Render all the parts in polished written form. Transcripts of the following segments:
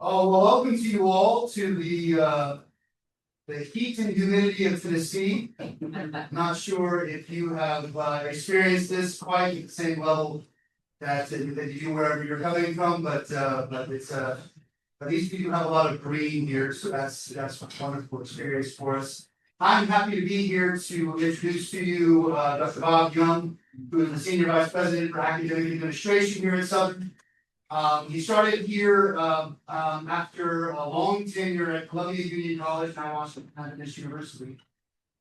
Oh, well, welcome to you all to the heat and humidity of Tennessee. Not sure if you have experienced this quite at the same level that you do wherever you're coming from, but it's at least we do have a lot of green here, so that's a wonderful experience for us. I'm happy to be here to introduce to you Dr. Bob Young, who is the Senior Vice President for Academic Administration here at Southern. He started here after a long tenure at Columbia Union College, now Washington University,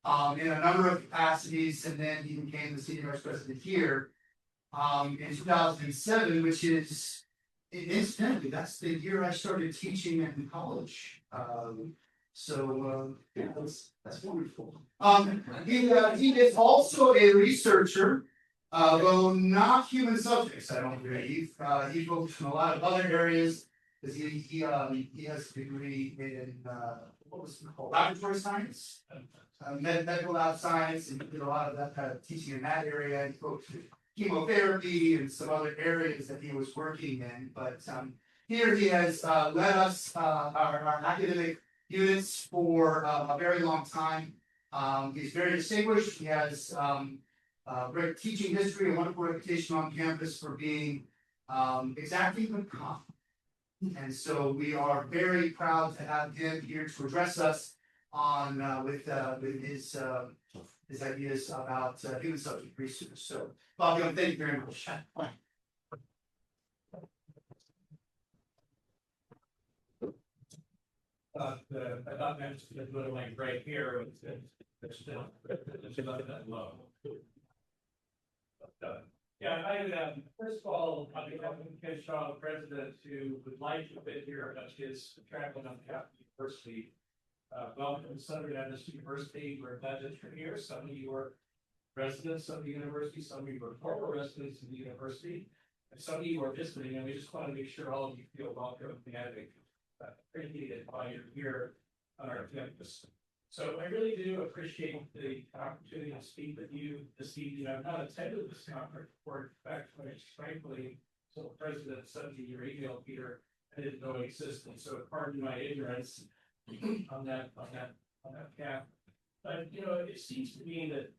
in a number of capacities, and then he became the Senior Vice President here in 2007, which is, incidentally, that's the year I started teaching in college. Yeah, that's wonderful. He is also a researcher. Though not human subjects, I don't believe. He focuses on a lot of other areas because he has a degree in what was it called? Laboratory science, medical lab science, and he did a lot of that kind of teaching in that area. He focused on chemotherapy and some other areas that he was working in. But here he has led us our academic units for a very long time. He's very distinguished. He has great teaching history, a wonderful reputation on campus for being exactly but calm. And so we are very proud to have him here to address us on with his ideas about human subject research. So, Bob Young, thank you very much. I thought that was a little like right here. It's not that low. Yeah, I first of all, on behalf of Ken Shaw, the president, who would like to be here about his traveling on behalf of the university. Welcome to Southern Baptist University. We're glad that you're here. Some of you are residents of the university, some of you are former residents of the university, and some of you are visiting, and we just want to make sure all of you feel welcome and appreciated while you're here on our campus. So I really do appreciate the opportunity to speak with you this evening. I've not attended this conference before. In fact, frankly, so the president sent me your email, Peter, I didn't know it existed. So pardon my ignorance on that path. But it seems to me that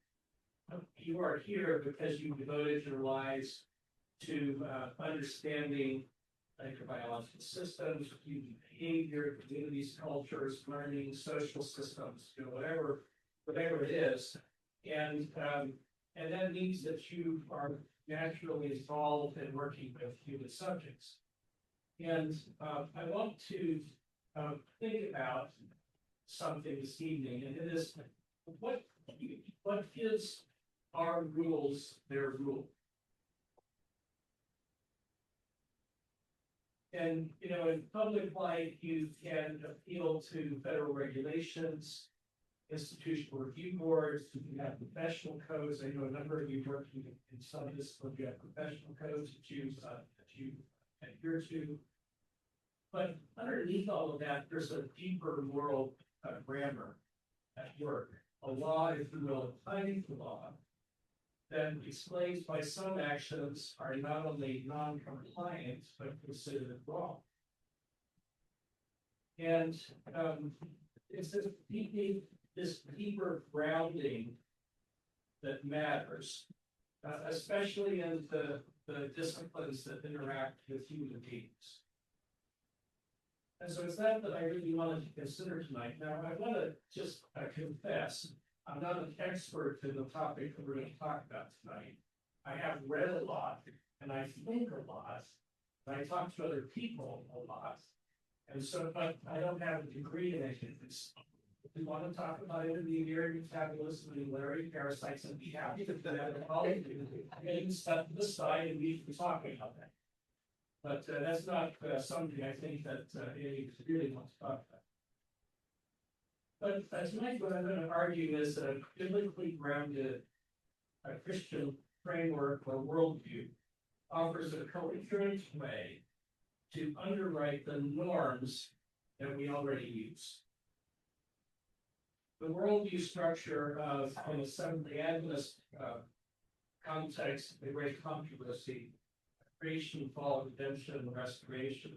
you are here because you devoted your lives to understanding microbiological systems, human behavior, communities, cultures, learning, social systems, whatever it is, and that means that you are naturally involved in working with human subjects. And I want to think about something this evening, and it is what gives our rules their rule. And, in public life, you can appeal to federal regulations, institutional review boards, you have professional codes. I know a number of you working in some disciplines, you have professional codes that you adhere to. But underneath all of that, there's a deeper moral grammar at work. A law, if you will, a kind of law that explains why some actions are not only non-compliant, but considered wrong. And it's this deeper grounding that matters, especially in the disciplines that interact with human beings. And so it's that I really wanted to consider tonight. Now, I want to just confess, I'm not an expert in the topic that we're going to talk about tonight. I have read a lot, and I think a lot, and I talk to other people a lot. And so, but I don't have a degree in any of this. If we want to talk about intermediary metabolism and malaria parasites, I'd be happy to do that. I can step to the side and we can talk about that. But that's not something I think that any really wants to talk about. But tonight, what I'm going to argue is a biblically grounded Christian framework or worldview offers a coherent way to underwrite the norms that we already use. The worldview structure of in a Seventh-day Adventist context, the great controversy, creation, fall, redemption, and restoration,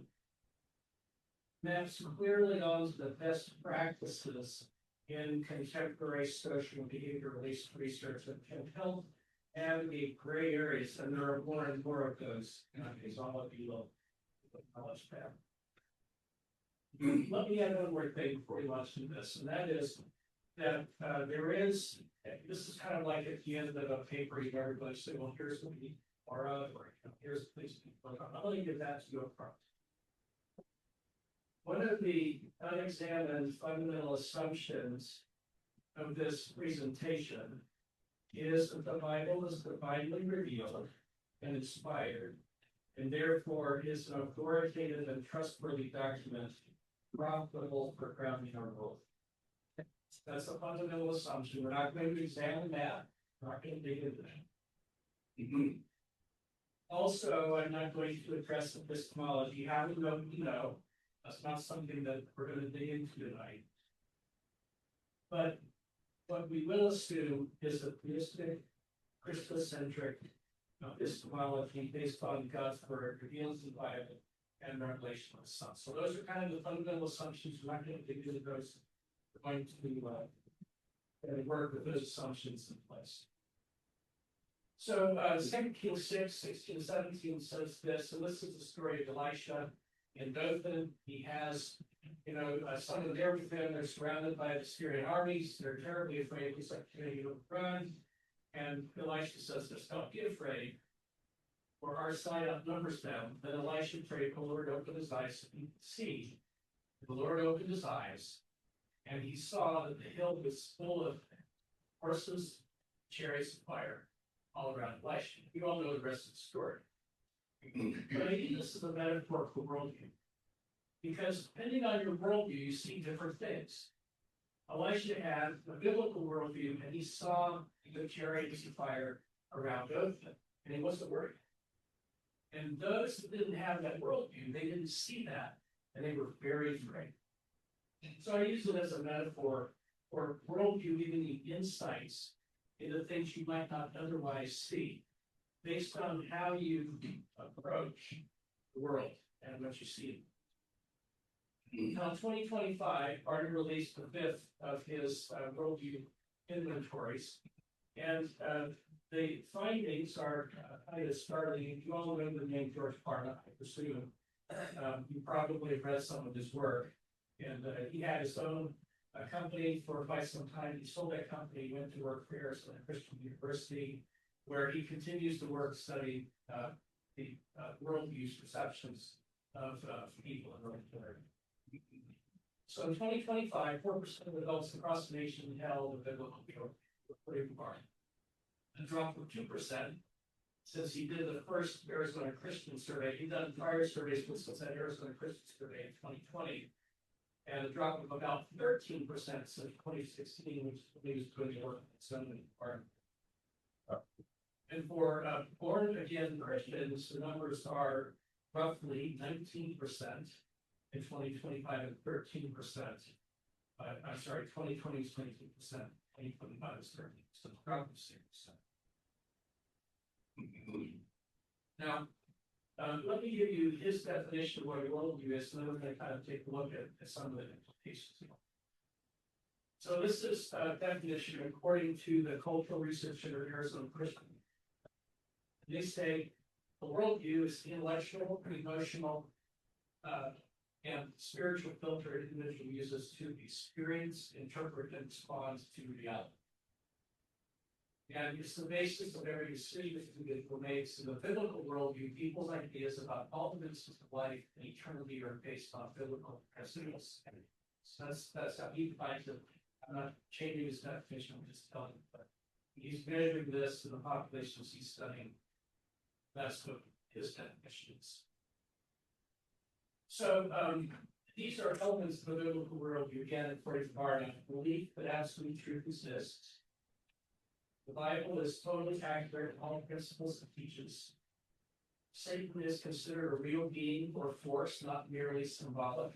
maps clearly onto the best practices in contemporary social and behavioral research that can help navigate gray areas, and there are more and more of those, as all of you will acknowledge that. Let me add one more thing before we launch into this, and that is that there is, this is kind of like at the end of a paper, you everybody say, well, here's what we are of, or here's the things we work on. I'm going to give that to you up front. One of the unexamined fundamental assumptions of this presentation is that the Bible is divinely revealed and inspired, and therefore is an authoritative and trustworthy document profitable for grounding our world. That's a fundamental assumption. We're not going to examine that. We're not going to dig into that. Also, I'm not going to address epistemology. How we know we know. That's not something that we're going to dig into tonight. But what we will assume is a theistic, Christocentric epistemology based on God's word, revealed in the Bible, and revelation of the Son. So those are kind of the fundamental assumptions. We're not going to dig into those. We're going to work with those assumptions in place. So 2 Kings 6, 16, 17 says this, and this is the story of Elisha in Dothan. He has, some of there with them. They're surrounded by the Syrian armies. They're terribly afraid. He's like, you run. And Elisha says this, don't be afraid, for our side outnumbers them. Then Elisha prayed, the Lord opened his eyes so he could see. The Lord opened his eyes, and he saw that the hill was full of horses, chariots, and fire all around Elisha. You all know the rest of the story. But I think this is a metaphor for worldview. Because depending on your worldview, you see different things. Elisha had a biblical worldview, and he saw the chariots of fire around Dothan, and he wasn't worried. And those that didn't have that worldview, they didn't see that, and they were very afraid. So I use it as a metaphor for worldview giving you insights into things you might not otherwise see, based on how you approach the world and what you see. Now, in 2025, Arden released the 5th of his worldview inventories, and the findings are kind of startling. You all know the name George Parna, I presume. You probably have read some of his work, and he had his own company for quite some time. He sold that company, went to work for Arizona Christian University, where he continues to work studying the worldviews, perceptions of people in the community. So in 2025, 4% of adults across the nation held a biblical worldview, a drop of 2% since he did the first Arizona Christian survey. He'd done prior surveys since that Arizona Christian survey in 2020, and a drop of about 13% since 2016, which he was doing the work in its own department. And for born-again Christians, the numbers are roughly 19% in 2025 and 13%. I'm sorry, 2020 is 22%, 2025 is 13%, so drop of 6%. Now, let me give you his definition of what a worldview is, and then we're going to kind of take a look at some of the implications. So this is a definition according to the Cultural Research Center of Arizona Christian. They say the worldview is the intellectual, emotional, and spiritual filter an individual uses to experience, interpret, and respond to reality. And it's the basis of every decision that the individual makes. In the biblical worldview, people's ideas about all dimensions of life and eternity are based on biblical principles. So that's how he defines it. I'm not changing his definition, I'm just telling you. But he's measuring this to the populations he's studying. That's what his definition is. So these are elements of the biblical worldview. Again, according to Barna, belief that absolute truth exists. The Bible is totally accurate in all principles it teaches. Satan is considered a real being or force, not merely symbolic.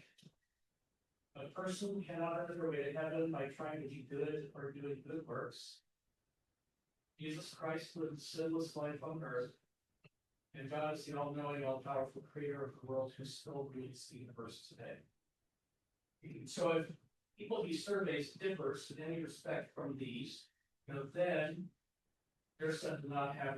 A person cannot earn their way to heaven by trying to be good or doing good works. Jesus Christ lived a sinless life on earth, and God is the all-knowing, all-powerful creator of the world who still rules the universe today. So if people he surveys differs in any respect from these, then they're said to not have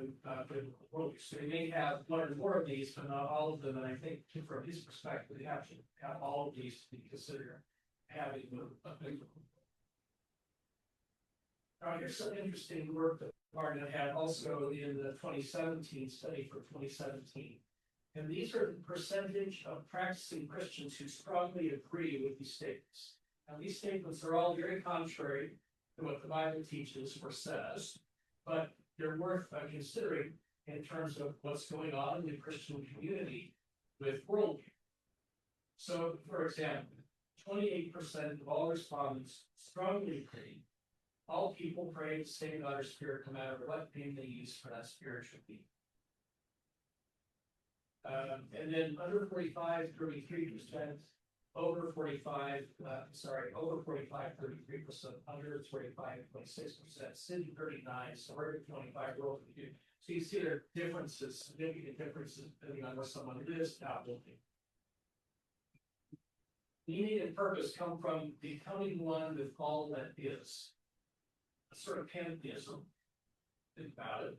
biblical worldview. So they may have one or more of these, but not all of them. And I think from his perspective, they have to have all of these to be considered having a biblical. Now, here's some interesting work that Martin had also in the 2017 study for 2017. And these are the percentage of practicing Christians who strongly agree with these statements. Now, these statements are all very contrary to what the Bible teaches or says, but they're worth considering in terms of what's going on in the Christian community with worldview. So, for example, 28% of all respondents strongly agree all people pray the same God or Spirit, no matter what name they use for that spiritual being. And then under 45, 33%, over 45, over 45, 33%, under 45, 26%, city 39, suburban 25, rural 52. So you see there are differences, significant differences depending on where someone lives, outbuilding. Meaning and purpose come from becoming one with all that is. A sort of pantheism. Think about it.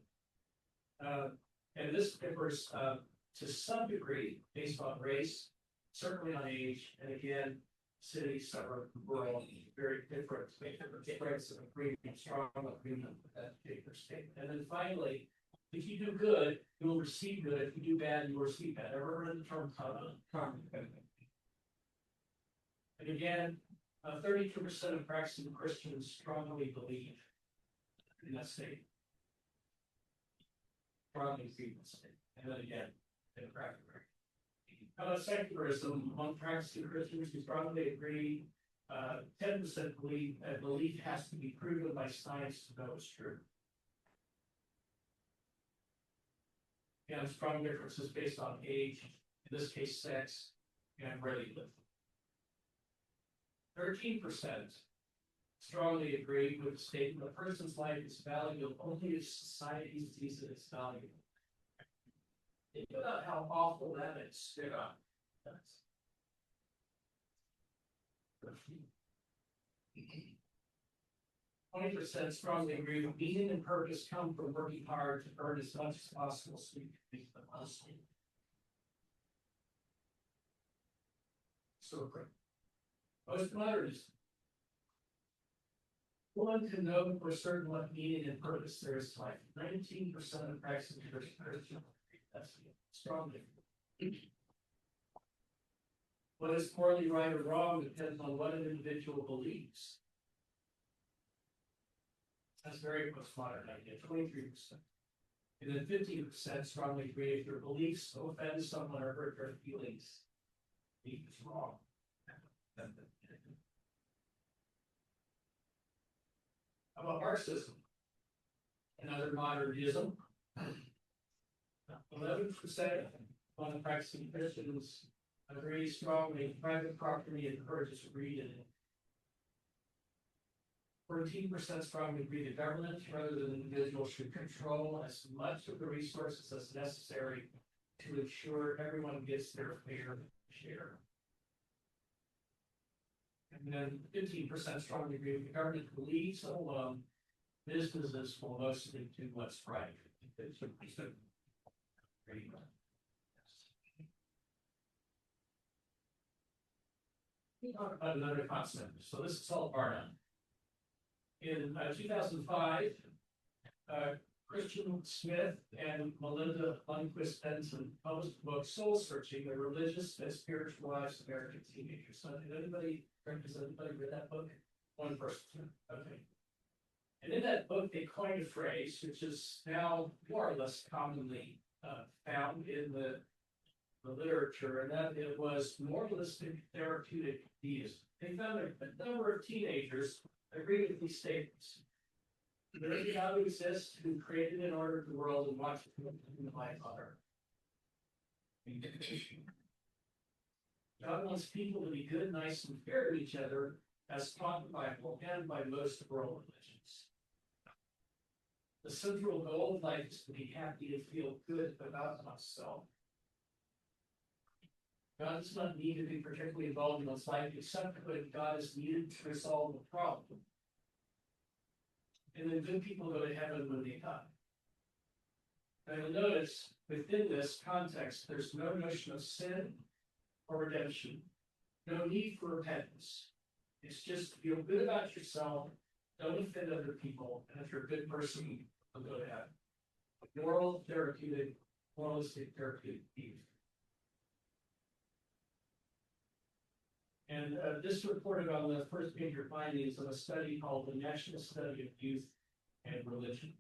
And this differs to some degree based on race, certainly on age, and again, city, suburb, rural, very different, make different spreads of agreement, strong agreement with that particular statement. And then finally, if you do good, you will receive good. If you do bad, you will receive bad. Ever heard the term karma? And again, 32% of practicing Christians strongly believe in that state. Strongly believe in that state. And then again, democratic. How about secularism? Among practicing Christians who strongly agree, 10% believe that belief has to be proven by science to know it's true. And strong differences based on age, in this case, sex, and where they live. 13% strongly agree with the statement: a person's life is valuable only if society sees it as valuable. Think about how awful that is. 20% strongly agree that meaning and purpose come from working hard to earn as much as possible so you can make them possible. So great. Postmodernism. One can know for certain what meaning and purpose there is to life. 19% of practicing Christians. That's strongly. What is morally right or wrong depends on what an individual believes. That's very postmodern idea, 23%. And then 15% strongly agree if your beliefs offend someone or hurt their feelings, belief is wrong. How about Marxism? Another modernism. 11% of the practicing Christians agree strongly private property encourages reading. 14% strongly agree the government rather than individuals should control as much of the resources as necessary to ensure everyone gets their fair share. And then 15% strongly agree the government believes alone businesses will mostly do what's right. We talk about another concept. So this is Tolbert. In 2005, Christian Smith and Melinda Lundquist Benson published the book Soul Searching: The Religious and Spiritual Lives of American Teenagers. So has anybody read that book? One person. Okay. And in that book, they coined a phrase which is now more or less commonly found in the literature, and that it was moralistic therapeutic deism. They found a number of teenagers agree with these statements. There is a God who exists, who created and ordered the world and watched it in the life on earth. God wants people to be good, nice, and fair to each other, as taught in the Bible and by most world religions. The central goal of life is to be happy and feel good about oneself. God does not need to be particularly involved in one's life, except when God is needed to resolve a problem. And then good people go to heaven when they die. And you'll notice within this context, there's no notion of sin or redemption, no need for repentance. It's just feel good about yourself, don't offend other people, and if you're a good person, you'll go to heaven. Moral, therapeutic, moralistic, therapeutic Eve. And this reported on the first major findings of a study called the National Study of Youth and Religion.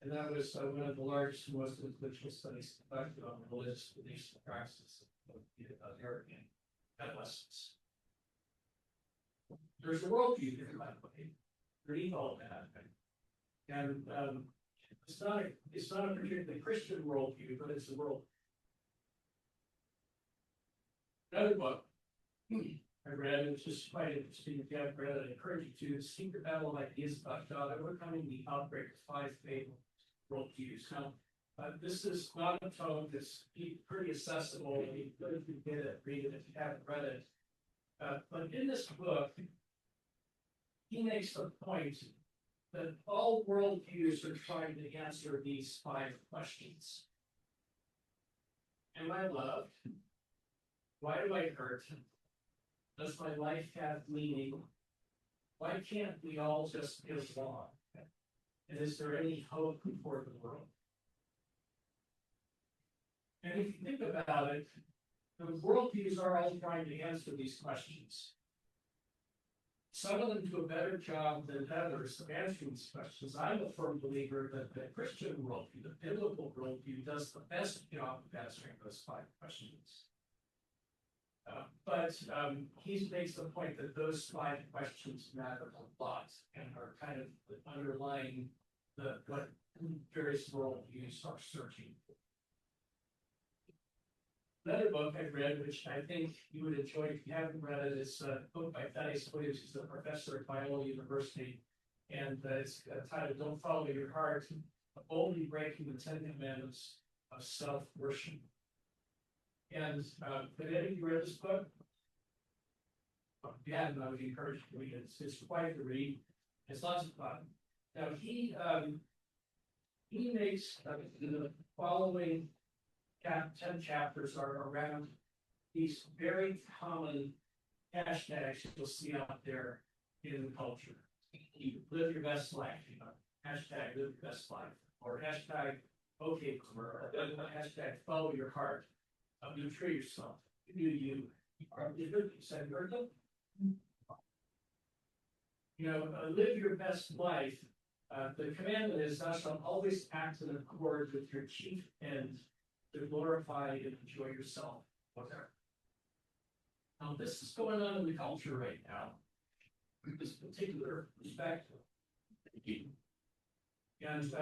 And that was one of the largest and most influential studies conducted on religious beliefs and practices of American adolescents. There's a worldview there, by the way, underneath all of that. And it's not a particularly Christian worldview, but it's a world. Another book I read, which is quite interesting. If you haven't read it, I encourage you to. Secret Battle of Ideas About God, Overcoming the Outbreak of Five Fatal Worldviews. Now, this is not a tome that's pretty accessible. You can get it, read it if you haven't read it. But in this book, he makes the point that all worldviews are trying to answer these five questions. Am I loved? Why do I hurt? Does my life have meaning? Why can't we all just get along? And is there any hope for the world? And if you think about it, the worldviews are all trying to answer these questions. Some of them do a better job than others of answering these questions. I'm a firm believer that the Christian worldview, the biblical worldview, does the best job of answering those five questions. But he makes the point that those five questions matter a lot and are kind of underlying what various worldviews are searching for. Another book I've read, which I think you would enjoy if you haven't read it, is a book by Thaddeus Williams, who's a professor at Biola University, and it's titled "Don't Follow Your Heart: Boldly Breaking the Ten Commandments of Self-Worship." And have any of you read this book? If you haven't, I would encourage you to read it. It's quite a read. It's lots of fun. Now he makes the following 10 chapters are around these very common hashtags you'll see out there in the culture. You live your best life, hashtag live your best life, or hashtag okay, or hashtag follow your heart. Be true yourself. Do you said live your best life. The commandment is thou shalt always act in accord with your chief end to glorify and enjoy yourself. Okay. Now this is going on in the culture right now. This particular perspective. And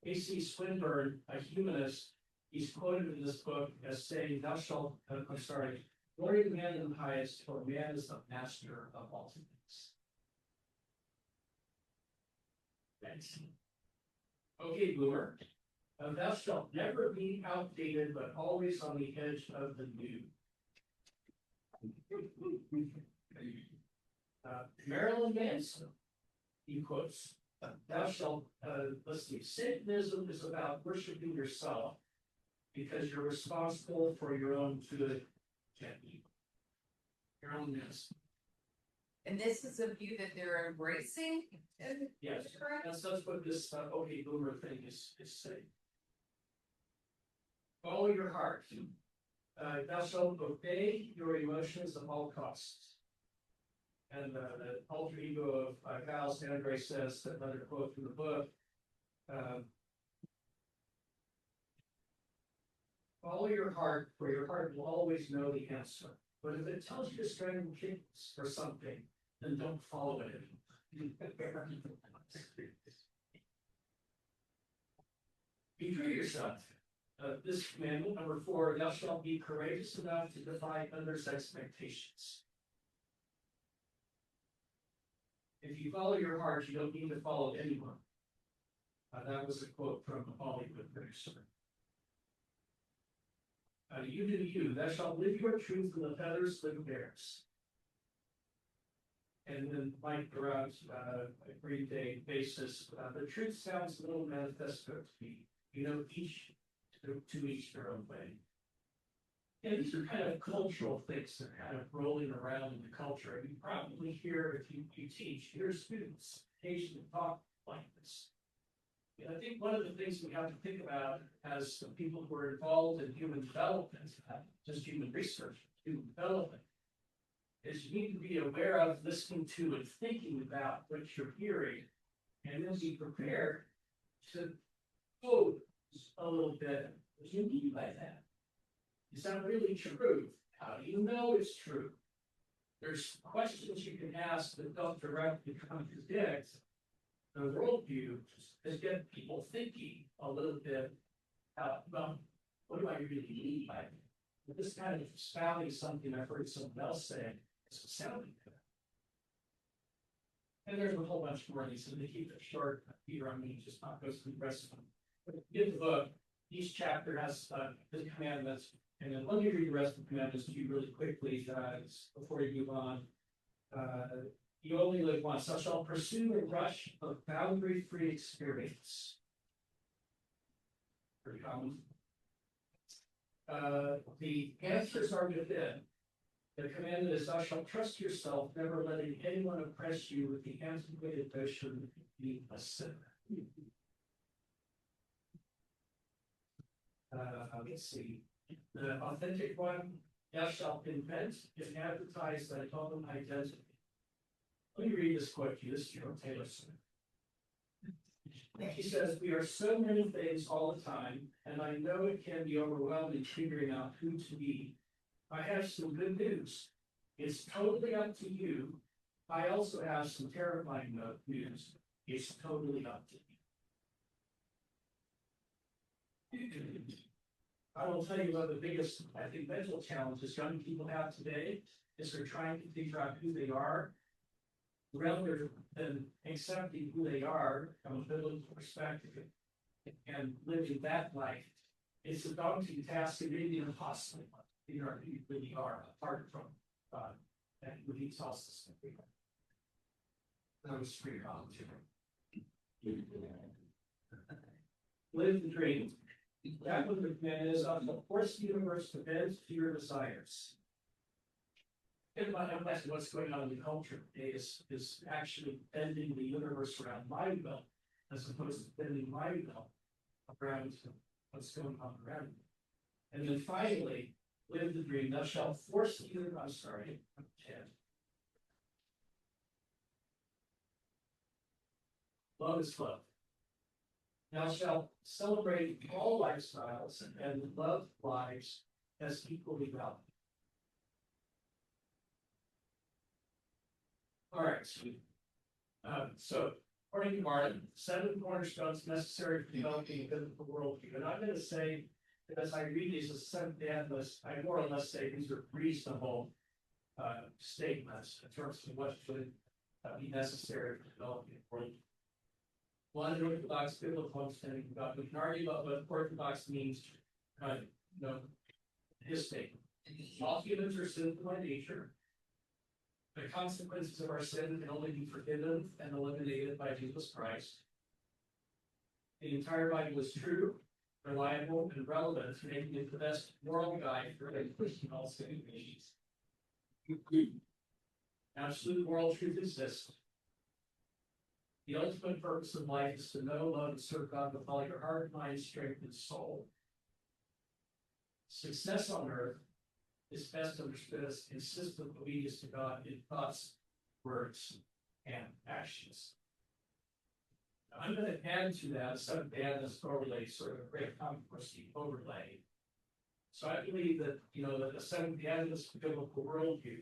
A.C. Swinburne, a humanist, he's quoted in this book as saying, thou shalt, glory to man in the highest, for man is the master of all things. Thanks. Okay, Boomer. Thou shalt never be outdated, but always on the edge of the new. Marilyn Manson, he quotes, thou shalt, let's see, Satanism is about worshiping yourself because you're responsible for your own good and evil. Marilyn Manson. And this is a view that they're embracing? Yes, that's what this okay boomer thing is saying. Follow your heart. Thou shalt obey your emotions at all costs. And the alter ego of Val Sandray says, that another quote from the book, follow your heart, for your heart will always know the answer. But if it tells you to strangle kittens or something, then don't follow it anymore. Be true to yourself. This commandment, number 4, thou shalt be courageous enough to defy others' expectations. If you follow your heart, you don't need to follow anyone. That was a quote from a Hollywood producer. You do you, thou shalt live your truth, and the feathers live theirs. And then like around a 3-day basis, the truth sounds a little manifesto to me. Each to each their own way. And these are kind of cultural things that are kind of rolling around in the culture. You probably hear, if you teach your students occasionally talk like this. And I think one of the things we have to think about as the people who are involved in human development, just human research, human development, is you need to be aware of listening to and thinking about what you're hearing, and then be prepared to code a little bit. What do you mean by that? Is that really true? How do you know it's true? There's questions you can ask that don't directly contradict the worldview, to get people thinking a little bit about what do I really mean by it? This kind of spouting something I've heard someone else say is sounding good. And there's a whole bunch more of these, and they keep it short. Here, I'm going to just not go through the rest of them. But in the book, each chapter has the commandments, and then let me read the rest of the commandments to you really quickly, guys, before you move on. You only live once. Thou shalt pursue a rush of boundary-free experience. Pretty common. The answers are within. The commandment is, thou shalt trust yourself, never letting anyone oppress you with the antiquated notion of being a sinner. Let's see. The authentic one, thou shalt invent and advertise thy own identity. Let me read this quote to you. This is from Taylor Swift. She says, we are so many things all the time, and I know it can be overwhelming figuring out who to be. I have some good news. It's totally up to you. I also have some terrifying news. It's totally up to you. I will tell you one of the biggest, I think, mental challenges young people have today is they're trying to figure out who they are, rather than accepting who they are from a biblical perspective and living that life. It's a daunting task and maybe an impossible one. You know who you really are apart from God and who He tells us that we are. That was free commentary. Live the dream. That what the command is of the force the universe to bend to your desires. And what's going on in the culture today is actually bending the universe around my will, as opposed to bending my will around what's going on around me. And then finally, live the dream. Thou shalt force the universe. I'm sorry, I'm 10. Love is love. Thou shalt celebrate all lifestyles and love lives as equally valuable. All right. So, according to Martin, 7 cornerstones necessary for developing a biblical worldview. And I'm going to say, as I read these as Seventh-day Adventists, I more or less say these are reasonable statements in terms of what should be necessary for developing a worldview. One, an orthodox biblical understanding of God. We can argue about what orthodox means, his statement. All humans are sinful by nature. The consequences of our sin can only be forgiven and eliminated by Jesus Christ. The entire Bible is true, reliable, and relevant, making it the best moral guide for a Christian all situations. Absolute moral truth exists. The ultimate purpose of life is to know, love, and serve God with all your heart, mind, strength, and soul. Success on earth is best understood as consistent obedience to God in thoughts, words, and actions. Now, I'm going to add to that a Seventh-day Adventist overlay, sort of a great controversy overlay. So I believe that, that the Seventh-day Adventist biblical worldview,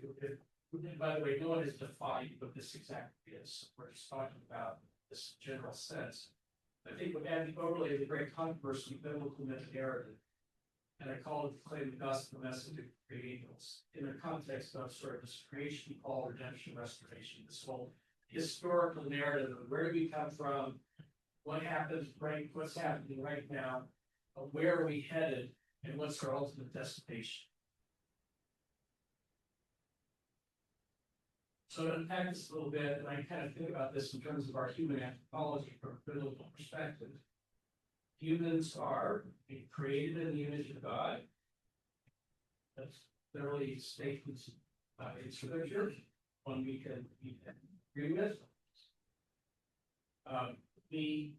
and by the way, no one has defined what this exactly is. We're just talking about this general sense. I think we add the overlay of the great controversy, biblical meta-narrative. And I call it the claim the gospel message of creators in the context of sort of this creation, fall, redemption, restoration, this whole historical narrative of where do we come from, what happens right, what's happening right now, where are we headed, and what's our ultimate destination. So to unpack this a little bit, and I kind of think about this in terms of our human anthropology from a biblical perspective. Humans are created in the image of God. That's literally statements in scripture, one we can agree with. We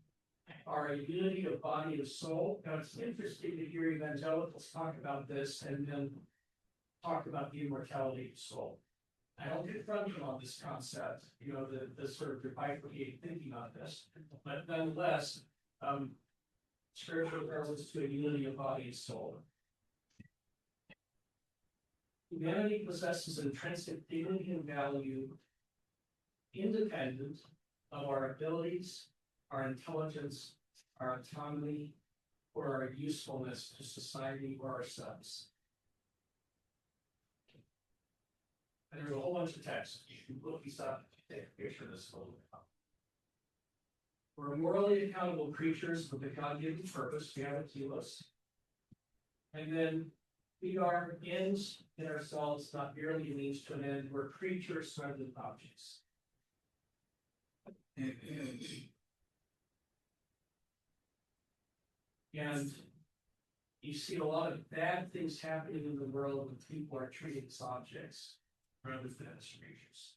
are a unity of body and soul. Now it's interesting to hear evangelicals talk about this and then talk about the immortality of the soul. I don't confront them on this concept, you know, the sort of bifurcated thinking on this, but nonetheless, Scripture refers us to a unity of body and soul. Humanity possesses intrinsic dignity and value, independent of our abilities, our intelligence, our autonomy, or our usefulness to society or ourselves. And there's a whole bunch of text. You can look these up, take a picture of this photo. We're morally accountable creatures with a God-given purpose, we have a telos. And then we are ends in ourselves, not merely a means to an end. We're creatures rather than objects. And you see a lot of bad things happening in the world when people are treated as objects rather than as creatures.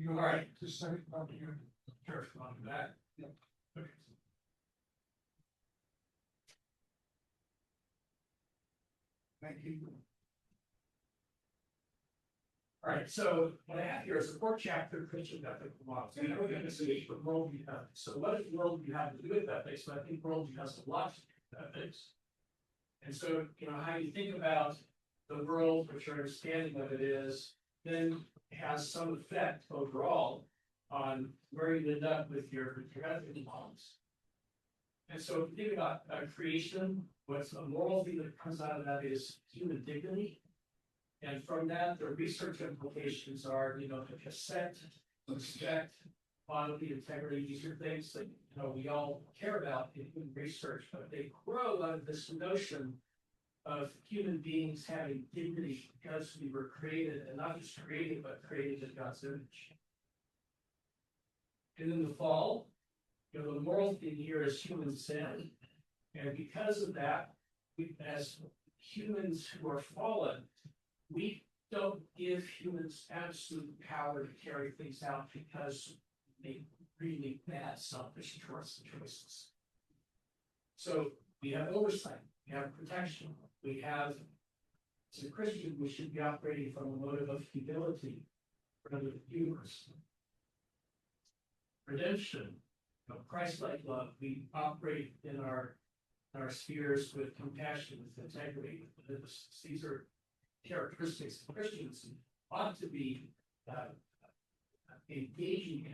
All right, just a second, sure, on to that. Yep. Okay. Thank you. All right, so what I have here is the fourth chapter, Christian ethical models. And we're going to see what worldview has. So what does worldview have to do with ethics? But I think worldview has a lot to do with ethics. And so, you know, how you think about the world, what your understanding of it is, then has some effect overall on where you end up with your ethical models. And so if you think about creation, what's a moral thing that comes out of that is human dignity. And from that, the research implications are, you know, the consent, respect, bodily integrity. These are things that, you know, we all care about in human research, but they grow out of this notion of human beings having dignity because we were created, and not just created, but created in God's image. And in the fall, you know, the moral thing here is human sin. And because of that, we, as humans who are fallen, we don't give humans absolute power to carry things out because they really bad, selfish choices. So we have oversight, we have protection, we have, as a Christian, we should be operating from a motive of humility rather than hubris. Redemption, you know, Christ-like love, we operate in our spheres with compassion, with integrity. These are characteristics of Christians ought to be engaging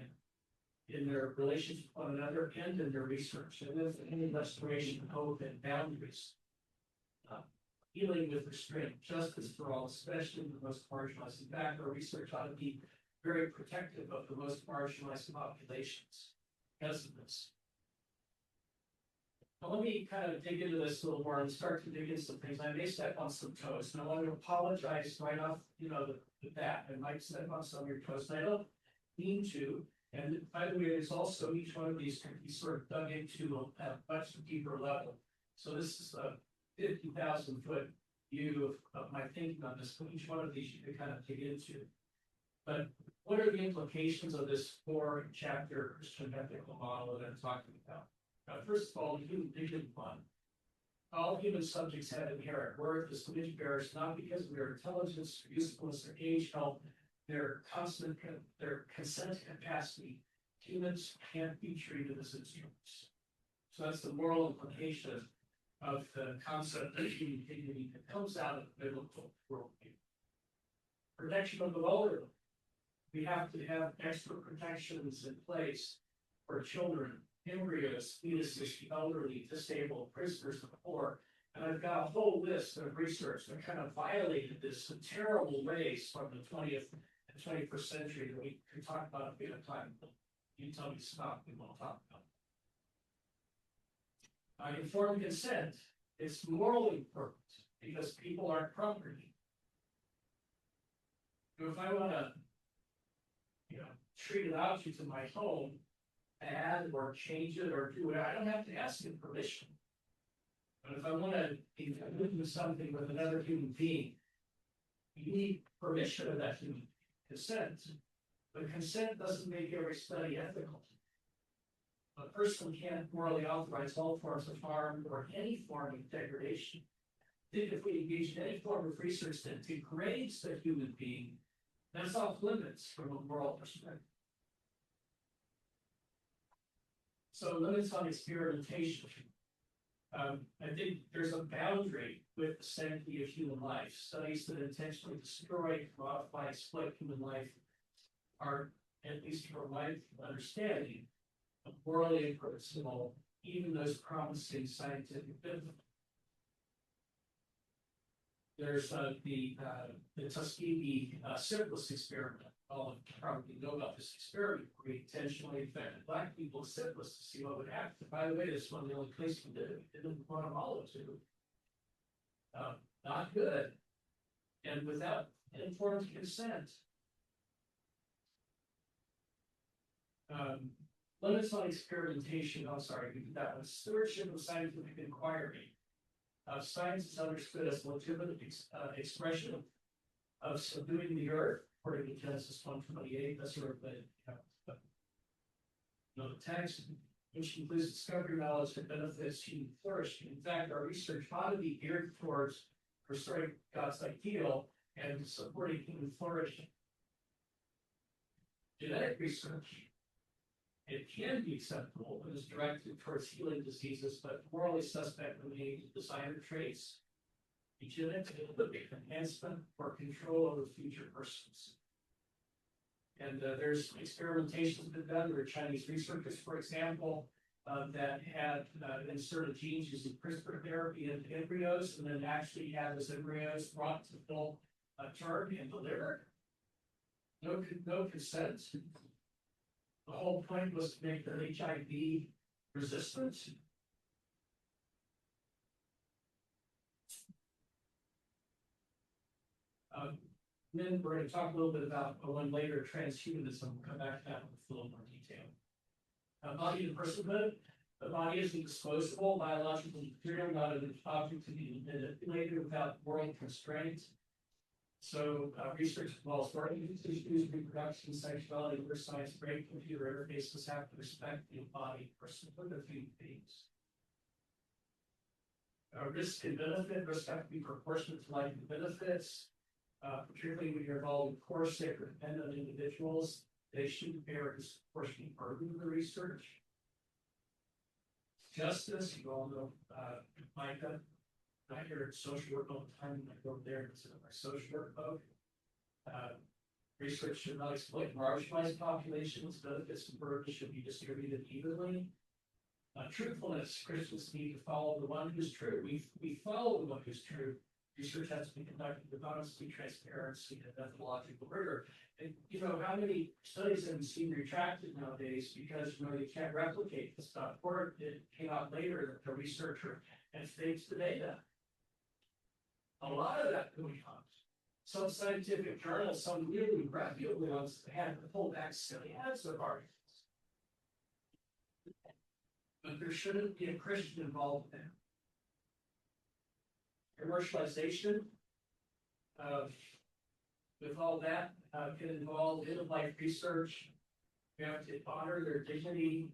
in their relations with one another and in their research, and then any restoration of hope and boundaries, healing with restraint, justice for all, especially the most marginalized. In fact, our research ought to be very protective of the most marginalized populations because of this. Now, let me kind of dig into this a little more and start to dig into some things. I may step on some toes, and I want to apologize right off, you know, the bat. I might step on some of your toes, and I don't mean to. And by the way, there's also each one of these can be sort of dug into at a much deeper level. So this is a 50,000 foot view of my thinking on this. But each one of these you can kind of dig into. But what are the implications of this 4-chapter Christian ethical model that I'm talking about? First of all, the human dignity one. All human subjects have inherent worth as image bearers, not because of their intelligence, or usefulness, or age, health, their consent capacity. Humans can't be treated as instruments. So that's the moral implication of the concept of human dignity that comes out of the biblical worldview. Protection of the vulnerable. We have to have extra protections in place for children, embryos, fetuses, the elderly, disabled, prisoners of war. And I've got a whole list of research that kind of violated this in terrible ways from the 20th and 21st century that we could talk about a bit of time. You tell me to stop, we won't talk about Informed consent is morally important because people aren't property. If I want to, treat an object in my home, add or change it or do it, I don't have to ask him permission. But if I want to do something with another human being, you need permission of that human consent. But consent doesn't make every study ethical. A person can't morally authorize all forms of harm or any form of degradation. I think if we engage in any form of research that degrades the human being, that's off limits from a moral perspective. So limits on experimentation. I think there's a boundary with the sanctity of human life. Studies that intentionally destroy, modify, exploit human life are, at least from my understanding, morally impermissible, even those promising scientific benefits. There's the Tuskegee syphilis experiment. All of you probably know about this experiment where we intentionally infected Black people with syphilis to see what would happen. By the way, this is one of the only places we did it. We didn't want to follow to. Not good. And without informed consent. Limits on experimentation. I'm sorry, we did that one. Stewardship of scientific inquiry. Science is understood as legitimate expression of subduing the earth, according to Genesis 1:28. That's sort of the text, which includes discovery, knowledge, that benefits human flourishing. In fact, our research ought to be geared towards restoring God's ideal and supporting human flourishing. Genetic research, it can be acceptable when it's directed towards healing diseases, but morally suspect when they designer traits, eugenics, enhancement, or control over future persons. And there's experimentations been done. There are Chinese researchers, for example, that had inserted genes using CRISPR therapy into embryos, and then actually had those embryos brought to full term and delivered. No consent. The whole point was to make them HIV resistant. Then we're going to talk a little bit about one later, transhumanism. We'll come back to that with a little more detail. Body and personhood. The body is a disposable biological material, not an object to be manipulated without moral constraint. So research involves organs, tissues, reproduction, sexuality, where science, brain, computer interfaces have to respect the embodied personhood of human beings. Risk and benefit. Risk have to be proportionate to life and benefits. Particularly when you're involved in core, sick, or dependent individuals, they shouldn't bear a disproportionate burden of the research. Justice, you all know Micah. I hear social work all the time when I go there and visit my social work book. Research should not exploit marginalized populations. Benefits and burdens should be distributed evenly. Truthfulness, Christians need to follow the one who's true. We follow the one who's true. Research has to be conducted with honesty, transparency, and methodological rigor. And how many studies have we seen retracted nowadays because they can't replicate the stuff, or it came out later that the researcher and fakes the data. A lot of that going on. Some scientific journals, some really reputable ones, had to pull back silly ads of articles. But there shouldn't be a Christian involved in that. Commercialization with all that can involve end-of-life research. We have to honor their dignity,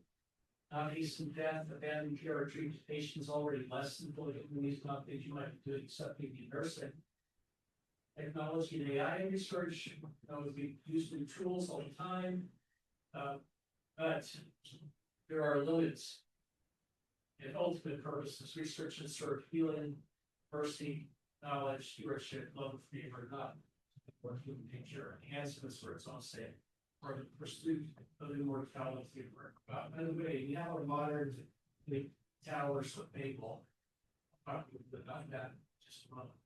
not hasten death, abandon care, or treat patients already less than fully human, not things you might be doing except maybe nursing. Technology and AI research, we use new tools all the time, but there are limits. And ultimate purposes, research should serve healing, mercy, knowledge, stewardship, love, favor, not for human nature, enhancements for its own sake, or the pursuit of immortality of work. By the way, we have a modern big towers of Babel. I'll talk about that in just a moment.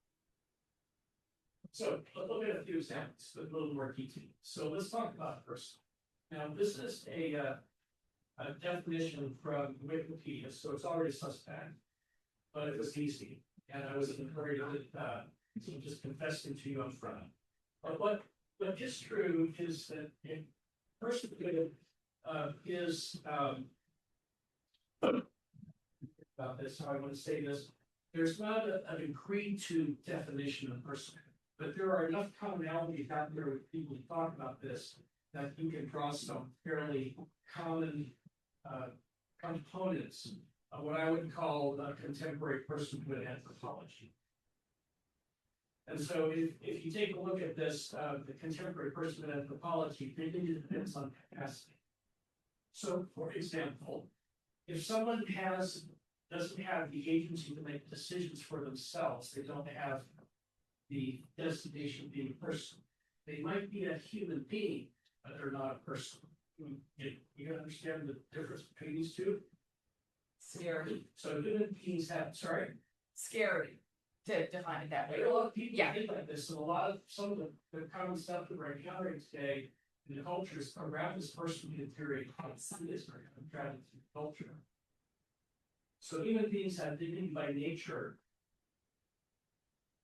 So let's look at a few examples with a little more detail. So let's talk about person. Now, this is a a definition from Wikipedia, so it's already suspect. But it was easy, and I was encouraged to just confessing to you up front. But what is true is that a person is about this, how I want to say this, there's not an agreed to definition of person, but there are enough commonalities out there with people who talk about this that you can draw some fairly common components of what I would call contemporary personhood anthropology. And so if you take a look at this, the contemporary personhood anthropology, it really depends on capacity. So for example, if someone doesn't have the agency to make decisions for themselves, they don't have the designation of being a person, they might be a human being, but they're not a person. You understand the difference between these two? Scary, So human beings have, sorry? scary to define it that way. A lot of people Yeah. think like this, and some of the common stuff that we're encountering today in the cultures around this personhood theory, some of this are traveling through culture. So human beings have dignity by nature.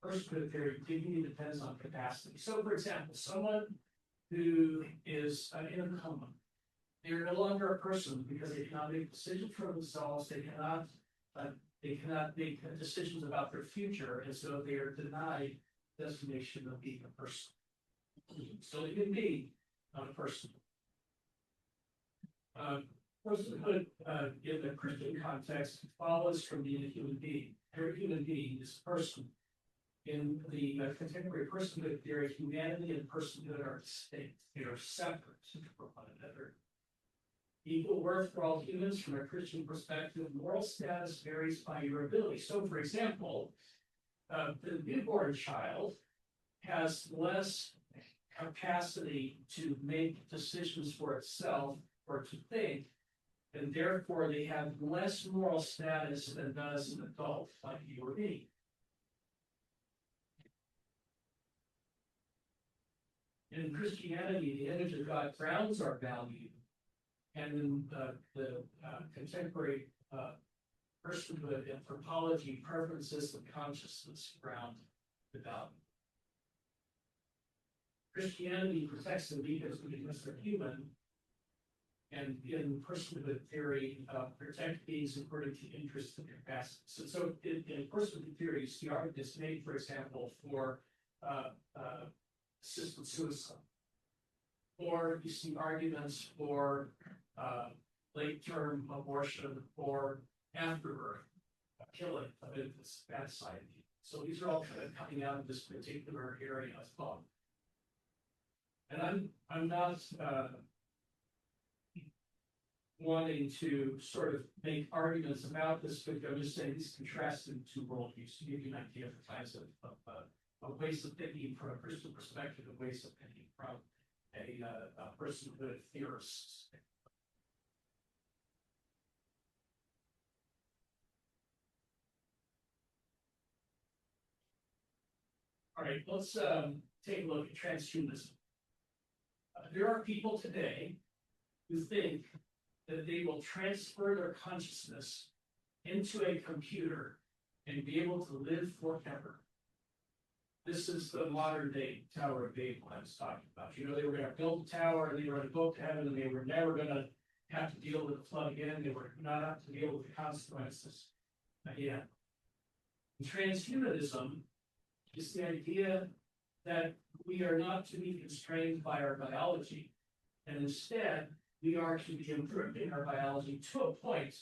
Personhood theory, dignity depends on capacity. So for example, someone who is in a coma, they're no longer a person because they cannot make decisions for themselves, they cannot make decisions about their future, and so they are denied designation of being a person. So it can be not a person. Personhood in the Christian context follows from being a human being. Every human being is a person. In the contemporary personhood theory, humanity and personhood are distinct. They are separate from one another. Equal worth for all humans from a Christian perspective, moral status varies by your ability. So, for example, the newborn child has less capacity to make decisions for itself or to think, and therefore they have less moral status than does an adult like you or me. In Christianity, the image of God grounds our value. And in the contemporary personhood anthropology, preferences and consciousness ground the value. Christianity protects them because they're human, and in personhood theory, protect beings according to interest and capacity. So in personhood theory, you see arguments made, for example, for assisted suicide, or you see arguments for late-term abortion or afterbirth, killing of infants, bad side. So these are all kind of coming out of this particular area as well. And I'm not wanting to sort of make arguments about this, but I'm just saying these contrasted two worldviews to give you an idea of the kinds of ways of thinking from a Christian perspective and ways of thinking from a personhood theorist. All right, let's take a look at transhumanism. There are people today who think that they will transfer their consciousness into a computer and be able to live forever. This is the modern day Tower of Babel I was talking about. You know, they were going to build a tower and they were going to go to heaven and they were never going to have to deal with the flood again. They were not have to deal with the consequences again. Transhumanism is the idea that we are not to be constrained by our biology, and instead we are to be improving our biology to a point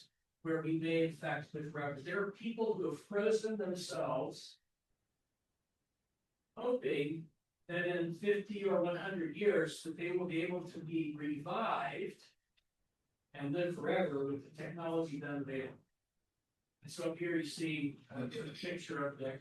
where we may in fact live forever. There are people who have frozen themselves hoping that in 50 or 100 years that they will be able to be revived and live forever with the technology then available. And so up here you see a picture of the,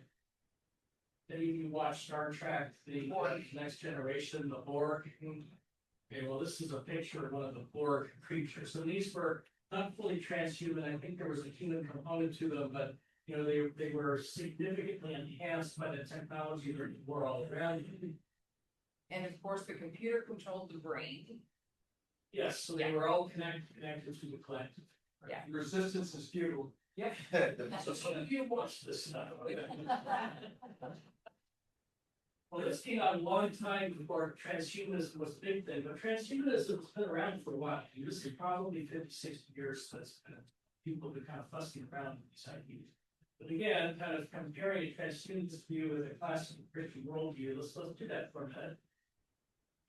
any of you watch Star Trek, the Next Generation, the Borg. Okay, well, this is a picture of one of the Borg creatures. So these were not fully transhuman. I think there was a human component to them, but you know, they were significantly enhanced by the technology that were all around. And of course, the computer controlled the brain. Yes, so they were all connected to the collective. Yeah. Resistance is futile. Yeah. So some of you watch this stuff. Well, this came out a long time before transhumanism was a big thing, but transhumanism has been around for a while. This is probably 50, 60 years that's been people have been kind of fussing around with these ideas. But again, kind of comparing a transhumanist view with a classic Christian worldview, let's do that for a minute.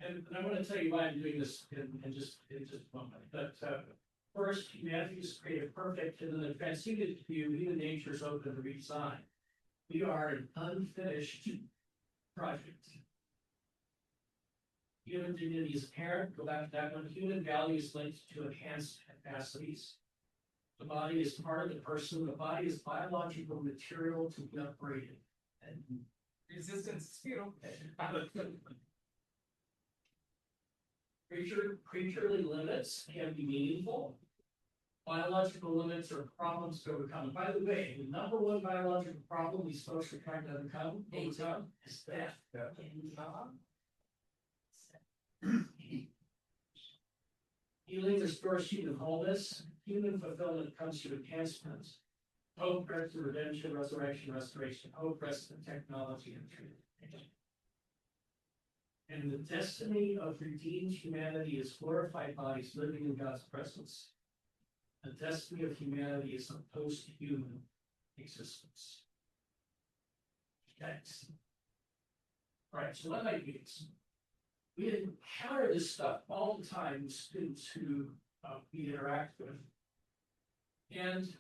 And I want to tell you why I'm doing this in just a moment. But first, humanity is created perfect, and in the transhumanist view, human nature is open to redesign. We are an unfinished project. Human dignity is apparent. Go back to that one. Human value is linked to enhanced capacities. The body is part of the person. The body is biological material to be upgraded. And Resistance is futile. Creaturely limits can be meaningful. Biological limits are problems to overcome. And by the way, the number one biological problem these folks are trying to overcome is death. Healing restores human wholeness. Human fulfillment comes through enhancement. Hope, redemption, resurrection, restoration. Hope, rest in technology and truth. And the destiny of redeemed humanity is glorified bodies living in God's presence. The destiny of humanity is a post-human existence. Thanks. All right, so what I means, we encounter this stuff all the time with students who we interact with. And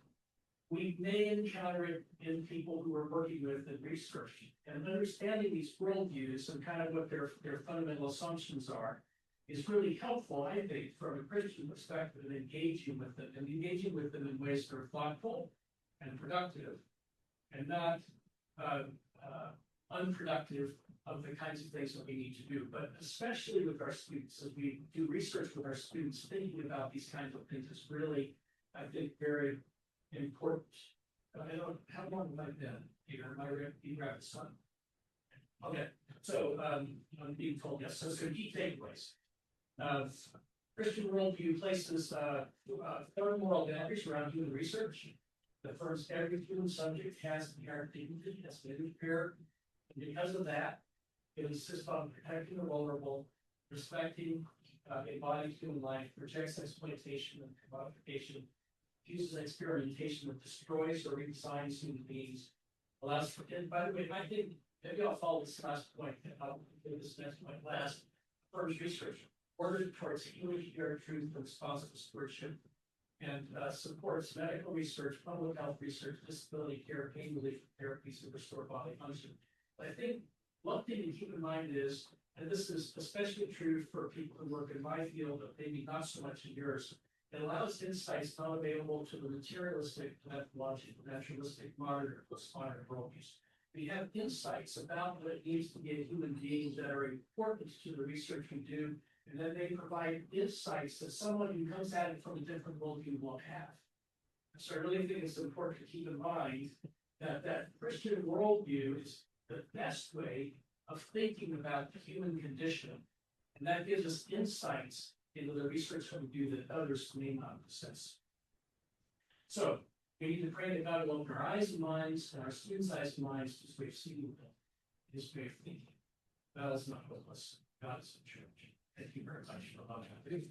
we may encounter it in people who we're working with in research. And understanding these worldviews and kind of what their fundamental assumptions are is really helpful, I think, from a Christian perspective, in engaging with them in ways that are thoughtful and productive and not unproductive of the kinds of things that we need to do. But especially with our students, as we do research with our students, thinking about these kinds of things is really, I think, very important. I don't, how long have I been here? Am I ready to grab the sun? Okay, so I'm being told yes. So key takeaways. Christian worldview places third moral boundaries around human research. The first, every human subject has inherent dignity, has been pure. And because of that, it insists on protecting the vulnerable, respecting embodied human life, rejects exploitation and commodification, uses experimentation that destroys or redesigns human beings, allows for, and by the way, I think maybe I'll follow this last point, and I'll do this next point last. First, research ordered towards healing, care, truth, and responsible stewardship, and supports medical research, public health research, disability care, pain relief therapies, and restore bodily function. But I think one thing to keep in mind is, and this is especially true for people who work in my field, but maybe not so much in yours, it allows insights not available to the materialistic, methodological, naturalistic, modern, or postmodern worldviews. We have insights about what it means to be a human being that are important to the research we do, and then they provide insights that someone who comes at it from a different worldview won't have. So I really think it's important to keep in mind that that Christian worldview is the best way of thinking about the human condition, and that gives us insights into the research that we do that others may not possess. So we need to pray that God will open our eyes and minds and our students' eyes and minds to this way of seeing this way of thinking. God is not hopeless. God is the church. Thank you very much for allowing me.